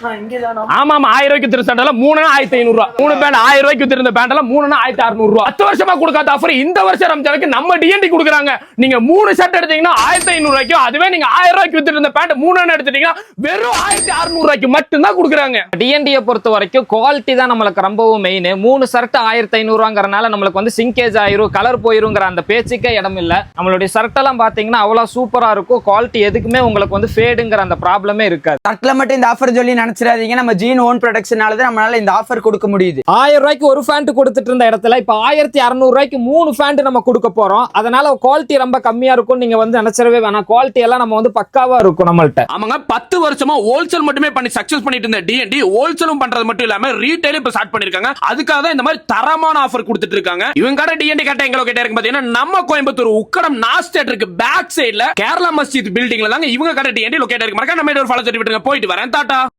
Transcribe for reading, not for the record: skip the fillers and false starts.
ஆமா ஆமா 1000 ரூபாய்க்கு வித்திருந்த சட்டை 3500 ரூபாய். 3 பேண்ட் 1000 ரூபாய்க்கு வித்திருந்த பேண்ட் 3600 ரூபாய். 10 வருஷமா கொடுக்காத ஆஃபர் இந்த வருஷம் ரம்ஜானுக்கு நம்ம டிஎன்டி கொடுக்குறாங்க. நீங்க 3 ஷர்ட் எடுத்தீங்கன்னா 1500 ரூபாய்க்கு, அதுவே நீங்க 1000 ரூபாய்க்கு வித்திருந்த பேண்ட் 3 எடுத்துட்டீங்கன்னா வெறும் 1600 ரூபாய்க்கு மட்டும் தான் கொடுக்குறாங்க. டிஎன்டியை பொறுத்த வரைக்கும் குவாலிட்டி தான் நம்மளுக்கு ரொம்பவும் மெயின். 3 ஷர்ட் 1500 ரூபாங்கறனால நம்மளுக்கு வந்து சிங்கேஜ் ஆயிரும், கலர் போயிருங்கிற அந்த பேச்சுக்கே இடம் இல்ல. நம்மளுடைய ஷர்ட் எல்லாம் பாத்தீங்கன்னா அவ்வளவு சூப்பரா இருக்கும். குவாலிட்டி எதுக்குமே உங்களுக்கு வந்து ஃபேடுங்கிற அந்த ப்ராப்ளமே இருக்காது. ஷர்ட்ல மட்டும் இந்த ஆஃபர் சொல்லி நினைச்சிடாதீங்க. நம்ம ஜீன் ஓன் ப்ரொடக்ஷனால தான் நம்மளால இந்த ஆஃபர் கொடுக்க முடியுது. 1000 ரூபாய்க்கு ஒரு ஃபேண்ட் கொடுத்துட்டு இருந்த இடத்துல இப்ப 1600 ரூபாய்க்கு 3 ஃபேண்ட் நம்ம கொடுக்க போறோம். அதனால குவாலிட்டி ரொம்ப கம்மியா இருக்கும் நீங்க வந்து நினைச்சவே வேணாம். குவாலிட்டி எல்லாம் நம்ம வந்து பக்காவா இருக்கும் நம்மள்ட்ட. ஆமாங்க, 10 வருஷமா ஹோல்சேல் மட்டுமே பண்ணி சக்சஸ் பண்ணிட்டு இருந்த டிஎன்டி ஹோல்சேலும் பண்றது மட்டும் இல்லாம ரீட்டைலும் இப்ப ஸ்டார்ட் பண்ணிருக்காங்க. அதுக்காக தான் இந்த மாதிரி தரமான ஆஃபர் கொடுத்துட்டு இருக்காங்க. இவங்க கடை டிஎன்டி கட்ட எங்க லொகேட் இருக்கு பாத்தீங்கன்னா நம்ம கோயம்புத்தூர் உக்கடம் நாஸ் தியேட்டருக்கு பேக் சைடுல கேரளா மஸ்ஜித் பில்டிங்ல தாங்க இவங்க கடை டிஎன்டி லொகேட் இருக்கு. மறக்காம நம்ம ஒரு ஃபாலோ பண்ணி விட்டுருங்க. போயிட்டு வரேன், டாடா.